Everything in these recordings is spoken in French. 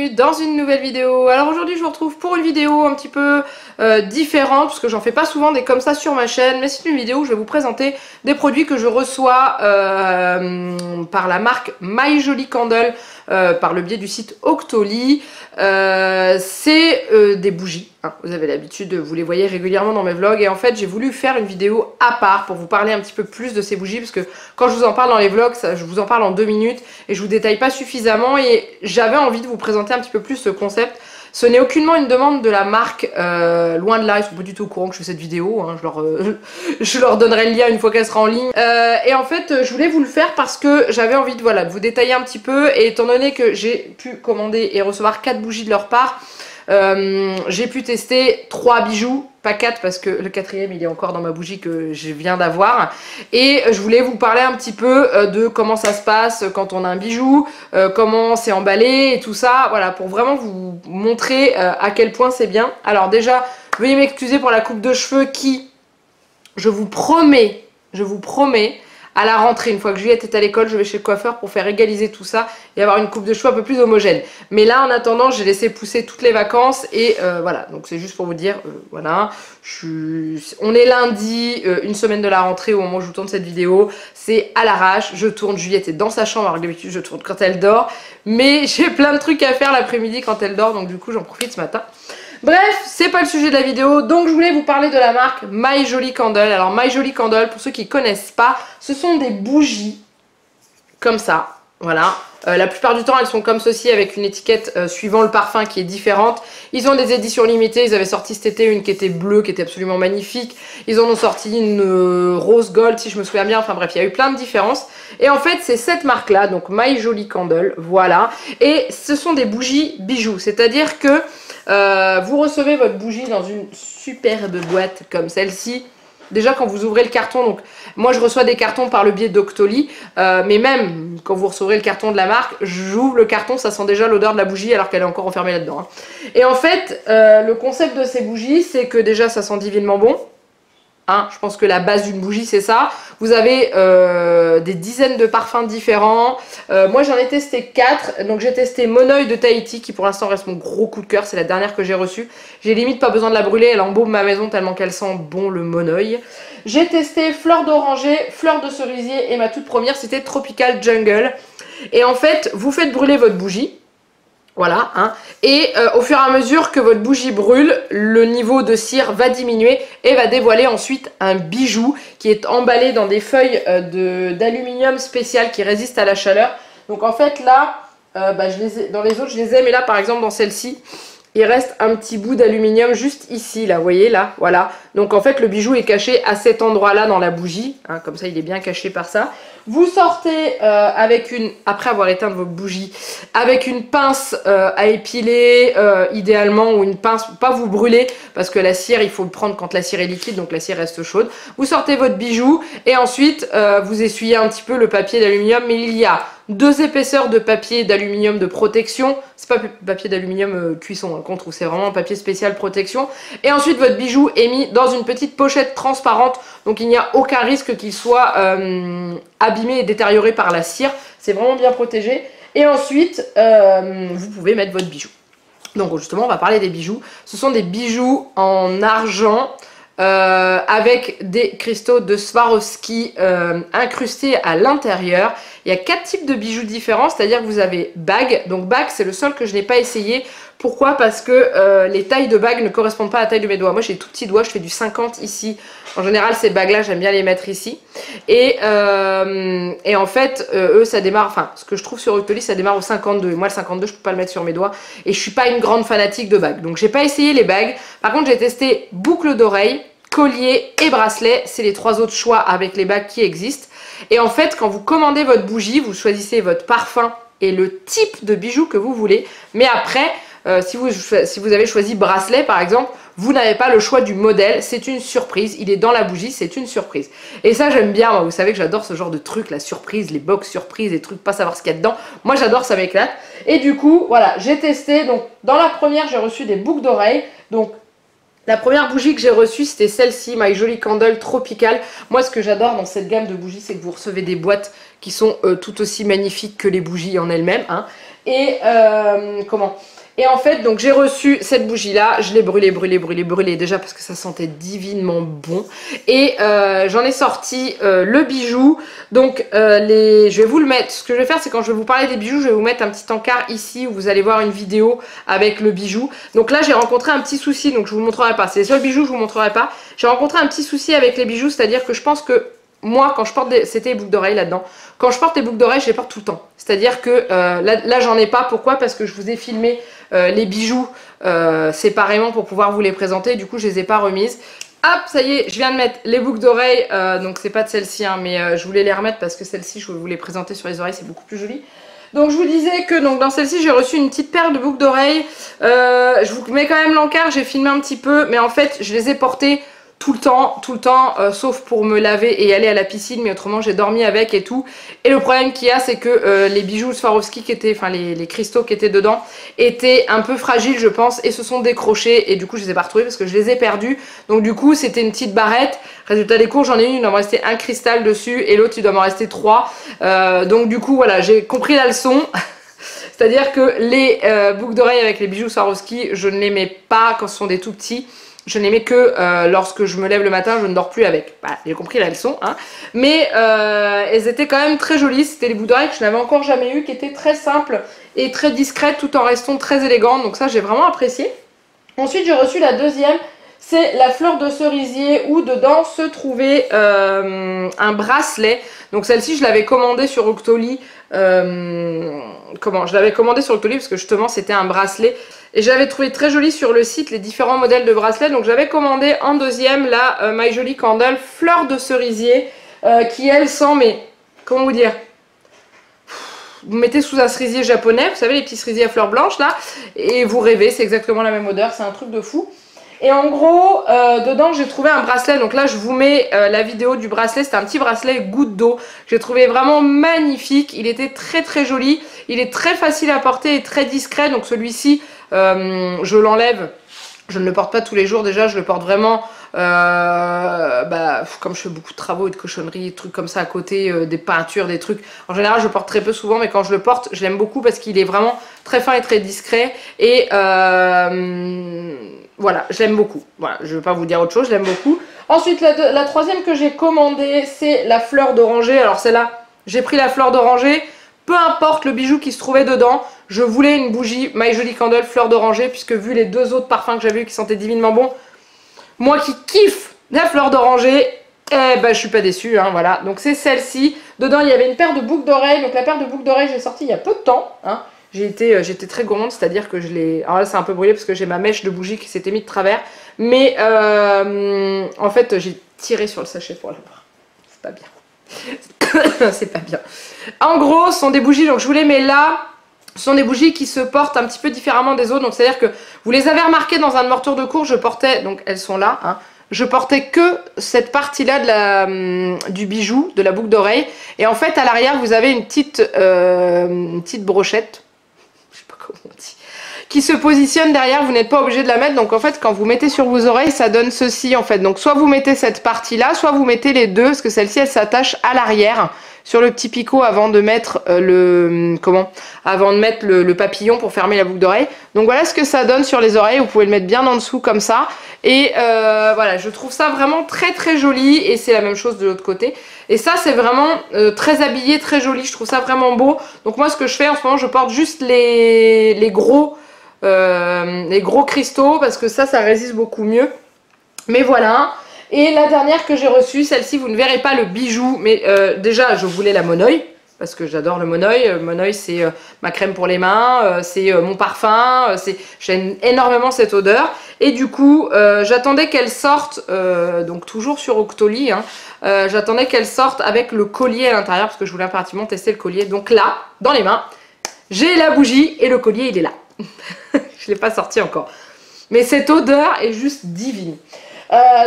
bienvenue dans une nouvelle vidéo. Alors aujourd'hui je vous retrouve pour une vidéo un petit peu différente parce que j'en fais pas souvent des comme ça sur ma chaîne, mais c'est une vidéo où je vais vous présenter des produits que je reçois par la marque My Jolly Candle par le biais du site Octoly. C'est des bougies, hein. Vous avez l'habitude, vous les voyez régulièrement dans mes vlogs, et en fait j'ai voulu faire une vidéo à part pour vous parler un petit peu plus de ces bougies, parce que quand je vous en parle dans les vlogs, je vous en parle en 2 minutes et je vous détaille pas suffisamment, et j'avais envie de vous présenter un petit peu plus ce concept. Ce n'est aucunement une demande de la marque, loin de là, ils sont pas du tout au courant que je fais cette vidéo, hein. Je leur donnerai le lien une fois qu'elle sera en ligne. Et en fait, je voulais vous le faire parce que j'avais envie de, voilà, de vous détailler un petit peu, et étant donné que j'ai pu commander et recevoir 4 bougies de leur part, j'ai pu tester 3 bijoux, pas 4 parce que le 4e il est encore dans ma bougie que je viens d'avoir, et je voulais vous parler un petit peu de comment ça se passe quand on a un bijou, comment c'est emballé et tout ça, voilà, pour vraiment vous montrer à quel point c'est bien. Alors déjà, veuillez m'excuser pour la coupe de cheveux qui, je vous promets, à la rentrée, une fois que Juliette est à l'école, je vais chez le coiffeur pour faire égaliser tout ça et avoir une coupe de cheveux un peu plus homogène. Mais là, en attendant, j'ai laissé pousser toutes les vacances et voilà. Donc c'est juste pour vous dire, voilà, on est lundi, une semaine de la rentrée au moment où je vous tourne cette vidéo. C'est à l'arrache, je tourne, Juliette est dans sa chambre, alors que d'habitude je tourne quand elle dort. Mais j'ai plein de trucs à faire l'après-midi quand elle dort, donc du coup j'en profite ce matin. Bref, c'est pas le sujet de la vidéo, donc je voulais vous parler de la marque My Jolly Candle. Alors My Jolly Candle, pour ceux qui connaissent pas, ce sont des bougies comme ça, voilà. La plupart du temps elles sont comme ceci avec une étiquette suivant le parfum qui est différente. Ils ont des éditions limitées, ils avaient sorti cet été une qui était bleue, qui était absolument magnifique. Ils en ont sorti une rose gold si je me souviens bien, enfin bref, il y a eu plein de différences. Et en fait c'est cette marque là, donc My Jolly Candle, voilà. Et ce sont des bougies bijoux, c'est-à-dire que vous recevez votre bougie dans une superbe boîte comme celle-ci. Déjà quand vous ouvrez le carton, donc moi je reçois des cartons par le biais d'Octoly, mais même quand vous recevrez le carton de la marque, j'ouvre le carton, ça sent déjà l'odeur de la bougie alors qu'elle est encore enfermée là-dedans, hein. Et en fait, le concept de ces bougies, c'est que déjà ça sent divinement bon. Hein, je pense que la base d'une bougie c'est ça. Vous avez des dizaines de parfums différents. Moi j'en ai testé 4. Donc j'ai testé Mon Oeil de Tahiti qui pour l'instant reste mon gros coup de cœur. C'est la dernière que j'ai reçue. J'ai limite pas besoin de la brûler. Elle embaume ma maison tellement qu'elle sent bon le Mon Oeil. J'ai testé Fleur d'oranger, Fleur de cerisier, et ma toute première c'était Tropical Jungle. Et en fait vous faites brûler votre bougie. Voilà, hein. Et au fur et à mesure que votre bougie brûle, le niveau de cire va diminuer et va dévoiler ensuite un bijou qui est emballé dans des feuilles d'aluminium spécial qui résistent à la chaleur. Donc en fait là, dans les autres je les ai, mais là par exemple dans celle-ci, il reste un petit bout d'aluminium juste ici, là, vous voyez, là, voilà. Donc en fait le bijou est caché à cet endroit-là dans la bougie, hein, comme ça il est bien caché par ça. Vous sortez avec après avoir éteint votre bougie, avec une pince à épiler, idéalement, ou une pince, pas vous brûler, parce que la cire, il faut le prendre quand la cire est liquide, donc la cire reste chaude. Vous sortez votre bijou, et ensuite, vous essuyez un petit peu le papier d'aluminium, mais il y a 2 épaisseurs de papier d'aluminium de protection. C'est pas papier d'aluminium cuisson hein, qu'on trouve, c'est vraiment un papier spécial protection. Et ensuite, votre bijou est mis dans une petite pochette transparente, donc il n'y a aucun risque qu'il soit abîmé et détérioré par la cire. C'est vraiment bien protégé. Et ensuite, vous pouvez mettre votre bijou. Donc justement, on va parler des bijoux. Ce sont des bijoux en argent avec des cristaux de Swarovski incrustés à l'intérieur. Il y a 4 types de bijoux différents, c'est-à-dire que vous avez bague. Donc bague, c'est le seul que je n'ai pas essayé. Pourquoi? Parce que les tailles de bagues ne correspondent pas à la taille de mes doigts. Moi j'ai tout petits doigts, je fais du 50 ici. En général ces bagues là j'aime bien les mettre ici. Et en fait eux ça démarre, enfin ce que je trouve sur Octoly ça démarre au 52. Et moi le 52 je peux pas le mettre sur mes doigts. Et je suis pas une grande fanatique de bagues. Donc j'ai pas essayé les bagues. Par contre j'ai testé boucle d'oreille, collier et bracelet. C'est les 3 autres choix avec les bagues qui existent. Et en fait quand vous commandez votre bougie, vous choisissez votre parfum et le type de bijou que vous voulez. Mais après si vous avez choisi bracelet par exemple, vous n'avez pas le choix du modèle, c'est une surprise, il est dans la bougie, c'est une surprise. Et ça j'aime bien, moi, vous savez que j'adore ce genre de trucs, la surprise, les box surprises, les trucs pas savoir ce qu'il y a dedans. Moi j'adore, ça m'éclate. Et du coup, voilà, j'ai testé, donc dans la première j'ai reçu des boucles d'oreilles, donc la première bougie que j'ai reçue, c'était celle-ci, My Jolly Candle Tropical. Moi, ce que j'adore dans cette gamme de bougies, c'est que vous recevez des boîtes qui sont tout aussi magnifiques que les bougies en elles-mêmes, hein. Et comment? Et en fait, donc j'ai reçu cette bougie-là, je l'ai brûlée déjà parce que ça sentait divinement bon. Et j'en ai sorti le bijou. Donc je vais vous le mettre. Ce que je vais faire, c'est quand je vais vous parler des bijoux, je vais vous mettre un petit encart ici où vous allez voir une vidéo avec le bijou. Donc là, j'ai rencontré un petit souci, donc je vous montrerai pas. C'est les seuls bijoux que je vous montrerai pas. J'ai rencontré un petit souci avec les bijoux, c'est-à-dire que je pense que moi, quand je porte c'était les boucles d'oreilles là-dedans. Quand je porte les boucles d'oreilles, je les porte tout le temps. C'est-à-dire que là j'en ai pas. Pourquoi? Parce que je vous ai filmé les bijoux séparément pour pouvoir vous les présenter. Du coup, je les ai pas remises. Hop, ça y est, je viens de mettre les boucles d'oreilles. Donc, c'est pas de celle-ci, hein, mais je voulais les remettre parce que celle-ci, je vais vous les présenter sur les oreilles. C'est beaucoup plus joli. Donc, je vous disais que donc, dans celle-ci, j'ai reçu une petite paire de boucles d'oreilles. Je vous mets quand même l'encart. J'ai filmé un petit peu. Mais en fait, je les ai portées tout le temps, sauf pour me laver et aller à la piscine, mais autrement j'ai dormi avec et tout. Et le problème qu'il y a, c'est que les bijoux Swarovski qui étaient, enfin les cristaux qui étaient dedans, étaient un peu fragiles je pense, et se sont décrochés, et du coup je les ai pas retrouvés parce que je les ai perdus. Donc du coup c'était une petite barrette. Résultat des cours, j'en ai une, il doit me rester un cristal dessus, et l'autre il doit m'en rester 3. Donc du coup voilà, j'ai compris la leçon. C'est-à-dire que les boucles d'oreilles avec les bijoux Swarovski, je ne les mets pas quand ce sont des tout petits. Je n'aimais que lorsque je me lève le matin, je ne dors plus avec. Voilà, j'ai compris la leçon. Hein. Mais elles étaient quand même très jolies. C'était les boucles d'oreilles que je n'avais encore jamais eues, qui étaient très simples et très discrètes tout en restant très élégantes. Donc ça, j'ai vraiment apprécié. Ensuite, j'ai reçu la deuxième. C'est la fleur de cerisier où dedans se trouvait un bracelet. Donc celle-ci, je l'avais commandée sur Octoly. Je l'avais commandée sur Octoly parce que justement, c'était un bracelet. Et j'avais trouvé très joli sur le site les différents modèles de bracelets. Donc j'avais commandé en deuxième la My Jolie Candle fleur de cerisier qui elle sent, mais comment vous dire, vous mettez sous un cerisier japonais, vous savez les petits cerisiers à fleurs blanches là, et vous rêvez, c'est exactement la même odeur, c'est un truc de fou. Et en gros, dedans j'ai trouvé un bracelet, donc là je vous mets la vidéo du bracelet, c'est un petit bracelet goutte d'eau. J'ai trouvé vraiment magnifique, il était très très joli, il est très facile à porter et très discret, donc celui-ci je l'enlève, je ne le porte pas tous les jours déjà, je le porte vraiment comme je fais beaucoup de travaux et de cochonneries, des trucs comme ça à côté, des peintures, des trucs. En général je le porte très peu souvent, mais quand je le porte, je l'aime beaucoup parce qu'il est vraiment très fin et très discret. Et voilà, je l'aime beaucoup. Voilà, je ne vais pas vous dire autre chose, je l'aime beaucoup. Ensuite, la troisième que j'ai commandée, c'est la fleur d'oranger. Alors celle-là, j'ai pris la fleur d'oranger. Peu importe le bijou qui se trouvait dedans, je voulais une bougie My Jolie Candle fleur d'oranger, puisque vu les deux autres parfums que j'avais eu qui sentaient divinement bon, moi qui kiffe la fleur d'oranger, eh ben je suis pas déçue, hein, voilà. Donc c'est celle-ci. Dedans il y avait une paire de boucles d'oreilles. Donc la paire de boucles d'oreilles j'ai sorti il y a peu de temps. Hein. J'étais très gourmande, c'est-à-dire que je l'ai... Alors là c'est un peu brûlé parce que j'ai ma mèche de bougie qui s'était mise de travers. Mais en fait j'ai tiré sur le sachet pour l'avoir. C'est pas bien. C'est pas bien. En gros ce sont des bougies, donc je vous les mets là. Ce sont des bougies qui se portent un petit peu différemment des autres. Donc c'est à dire que vous les avez remarquées dans un de mes retours de cours. Je portais, donc elles sont là, hein. Je portais que cette partie-là du bijou, de la boucle d'oreille. Et en fait, à l'arrière, vous avez une petite brochette, je sais pas comment on dit, qui se positionne derrière. Vous n'êtes pas obligé de la mettre. Donc en fait, quand vous mettez sur vos oreilles, ça donne ceci en fait. Donc soit vous mettez cette partie-là, soit vous mettez les deux, parce que celle-ci, elle s'attache à l'arrière sur le petit picot avant de mettre le papillon pour fermer la boucle d'oreille. Donc voilà ce que ça donne sur les oreilles. Vous pouvez le mettre bien en dessous comme ça. Et voilà, je trouve ça vraiment très très joli. Et c'est la même chose de l'autre côté. Et ça c'est vraiment très habillé, très joli. Je trouve ça vraiment beau. Donc moi ce que je fais en ce moment, je porte juste les gros cristaux parce que ça résiste beaucoup mieux. Mais voilà. Et la dernière que j'ai reçue, celle-ci, vous ne verrez pas le bijou, mais déjà, je voulais la Monoï, parce que j'adore le Monoï. Monoï, c'est ma crème pour les mains, c'est mon parfum, j'aime énormément cette odeur. Et du coup, j'attendais qu'elle sorte, donc toujours sur Octoly, hein, j'attendais qu'elle sorte avec le collier à l'intérieur, parce que je voulais impérativement tester le collier. Donc là, dans les mains, j'ai la bougie et le collier, il est là. Je ne l'ai pas sorti encore. Mais cette odeur est juste divine.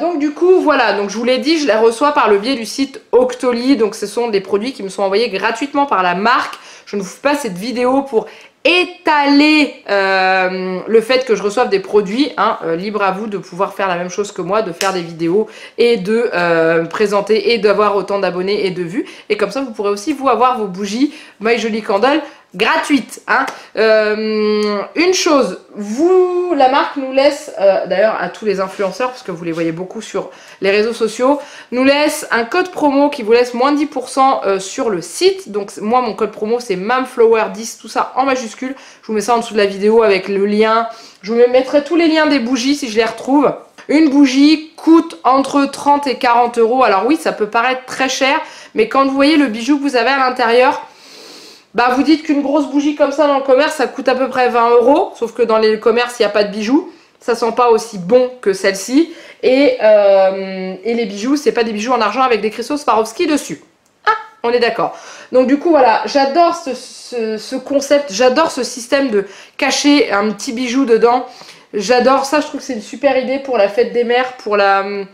Donc du coup voilà, donc je vous l'ai dit, je les reçois par le biais du site Octoly. Donc ce sont des produits qui me sont envoyés gratuitement par la marque. Je ne vous fais pas cette vidéo pour étaler le fait que je reçoive des produits, hein. Libre à vous de pouvoir faire la même chose que moi, de faire des vidéos et de présenter et d'avoir autant d'abonnés et de vues. Et comme ça vous pourrez aussi vous avoir vos bougies My Jolie Candle gratuite. Hein. Une chose, la marque nous laisse, d'ailleurs à tous les influenceurs, parce que vous les voyez beaucoup sur les réseaux sociaux, nous laisse un code promo qui vous laisse moins 10% sur le site. Donc moi mon code promo c'est MamFlower10, tout ça en majuscule. Je vous mets ça en dessous de la vidéo avec le lien. Je vous mettrai tous les liens des bougies si je les retrouve. Une bougie coûte entre 30 et 40 euros. Alors oui, ça peut paraître très cher, mais quand vous voyez le bijou que vous avez à l'intérieur, bah vous dites qu'une grosse bougie comme ça dans le commerce, ça coûte à peu près 20 euros. Sauf que dans les commerces, il n'y a pas de bijoux. Ça sent pas aussi bon que celle-ci. Et les bijoux, c'est pas des bijoux en argent avec des cristaux Swarovski dessus. Ah, on est d'accord. Donc du coup, voilà, j'adore ce concept, j'adore ce système de cacher un petit bijou dedans. J'adore ça, je trouve que c'est une super idée pour la fête des mères, pour la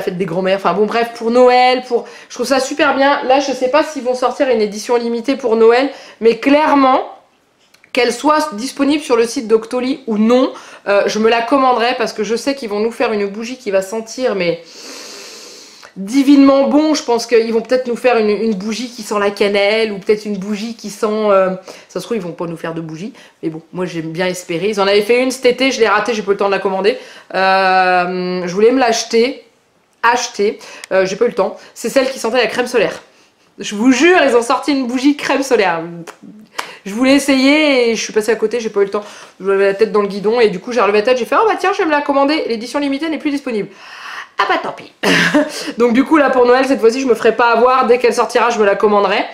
fête des grands-mères, enfin bon bref, pour Noël, je trouve ça super bien. Là, je sais pas s'ils vont sortir une édition limitée pour Noël, mais clairement, qu'elle soit disponible sur le site d'Octoly ou non, je me la commanderai parce que je sais qu'ils vont nous faire une bougie qui va sentir, mais divinement bon. Je pense qu'ils vont peut-être nous faire une bougie qui sent la cannelle, ou peut-être une bougie qui sent... ça se trouve, ils vont pas nous faire de bougie, mais bon, moi j'aime bien espérer. Ils en avaient fait une cet été, je l'ai ratée, j'ai pas eu le temps de la commander. Je voulais me l'acheter, j'ai pas eu le temps. C'est celle qui sentait la crème solaire. Je vous jure, ils ont sorti une bougie crème solaire. Je voulais essayer et je suis passée à côté, j'ai pas eu le temps. Je levais la tête dans le guidon et du coup j'ai relevé la tête, j'ai fait oh bah tiens, je vais me la commander, l'édition limitée n'est plus disponible. Ah bah tant pis. Donc du coup là pour Noël cette fois-ci je me ferai pas avoir, dès qu'elle sortira je me la commanderai.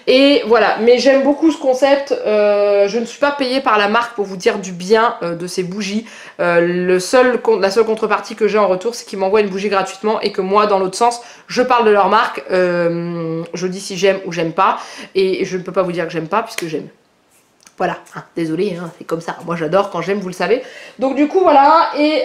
Et voilà, mais j'aime beaucoup ce concept, je ne suis pas payée par la marque pour vous dire du bien de ces bougies. La seule contrepartie que j'ai en retour c'est qu'ils m'envoient une bougie gratuitement et que moi dans l'autre sens je parle de leur marque, je dis si j'aime ou j'aime pas et je ne peux pas vous dire que j'aime pas puisque j'aime. Voilà, hein, désolé, hein, c'est comme ça. Moi j'adore quand j'aime, vous le savez. Donc du coup voilà, et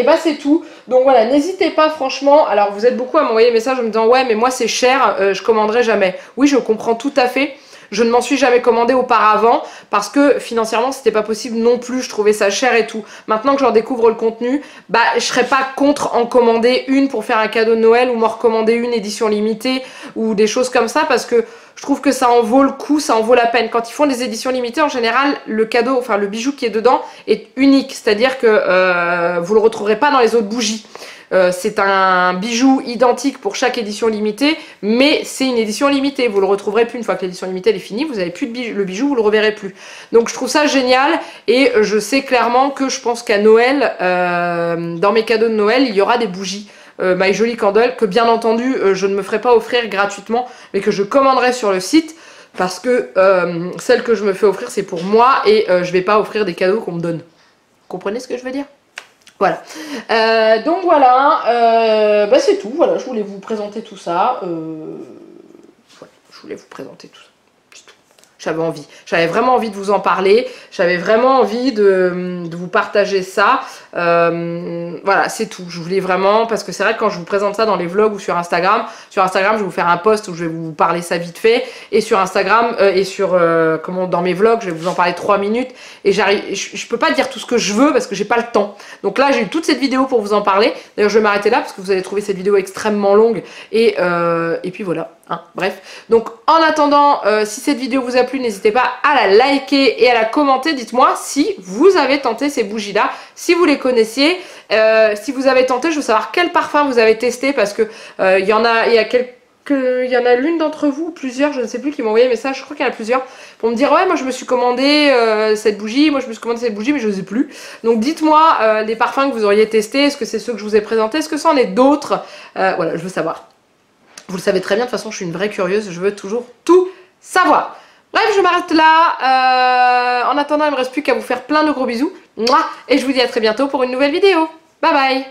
bah c'est tout. Donc voilà, n'hésitez pas franchement. Alors vous êtes beaucoup à m'envoyer des messages en me disant ouais mais moi c'est cher, je commanderai jamais. Oui, je comprends tout à fait. Je ne m'en suis jamais commandé auparavant parce que financièrement c'était pas possible non plus, je trouvais ça cher et tout. Maintenant que j'en découvre le contenu, bah je serais pas contre en commander une pour faire un cadeau de Noël ou m'en recommander une édition limitée ou des choses comme ça parce que je trouve que ça en vaut le coup, ça en vaut la peine. Quand ils font des éditions limitées, en général, le cadeau, enfin le bijou qui est dedans est unique, c'est-à-dire que vous le retrouverez pas dans les autres bougies. C'est un bijou identique pour chaque édition limitée, mais c'est une édition limitée. Vous le retrouverez plus une fois que l'édition limitée est finie, vous n'avez plus de bijou, le bijou, vous le reverrez plus. Donc je trouve ça génial et je sais clairement que je pense qu'à Noël, dans mes cadeaux de Noël, il y aura des bougies. My Jolie Candle, que bien entendu je ne me ferai pas offrir gratuitement, mais que je commanderai sur le site parce que celle que je me fais offrir c'est pour moi et je vais pas offrir des cadeaux qu'on me donne. Vous comprenez ce que je veux dire? Voilà. Donc voilà, bah c'est tout. Voilà, je voulais vous présenter tout ça. Voilà, je voulais vous présenter tout ça. J'avais vraiment envie de vous en parler, j'avais vraiment envie de vous partager ça, voilà c'est tout, je voulais vraiment, parce que c'est vrai que quand je vous présente ça dans les vlogs ou sur Instagram je vais vous faire un post où je vais vous parler ça vite fait, et sur Instagram et dans mes vlogs je vais vous en parler 3 minutes, et je peux pas dire tout ce que je veux parce que j'ai pas le temps, donc là j'ai eu toute cette vidéo pour vous en parler, d'ailleurs je vais m'arrêter là parce que vous allez trouver cette vidéo extrêmement longue, et puis voilà. Hein, bref, donc en attendant, si cette vidéo vous a plu, n'hésitez pas à la liker et à la commenter. Dites-moi si vous avez tenté ces bougies là, si vous les connaissiez, si vous avez tenté, je veux savoir quel parfum vous avez testé, parce que il y en a l'une d'entre vous, plusieurs, je ne sais plus, qui m'ont envoyé un message, je crois qu'il y en a plusieurs, pour me dire ouais moi je me suis commandé cette bougie, mais je ne sais plus. Donc dites-moi les parfums que vous auriez testés, est-ce que c'est ceux que je vous ai présentés, est-ce que c'en est d'autres, voilà, je veux savoir. Vous le savez très bien, de toute façon je suis une vraie curieuse, je veux toujours tout savoir. Bref, je m'arrête là. En attendant, il ne me reste plus qu'à vous faire plein de gros bisous. Et je vous dis à très bientôt pour une nouvelle vidéo. Bye bye.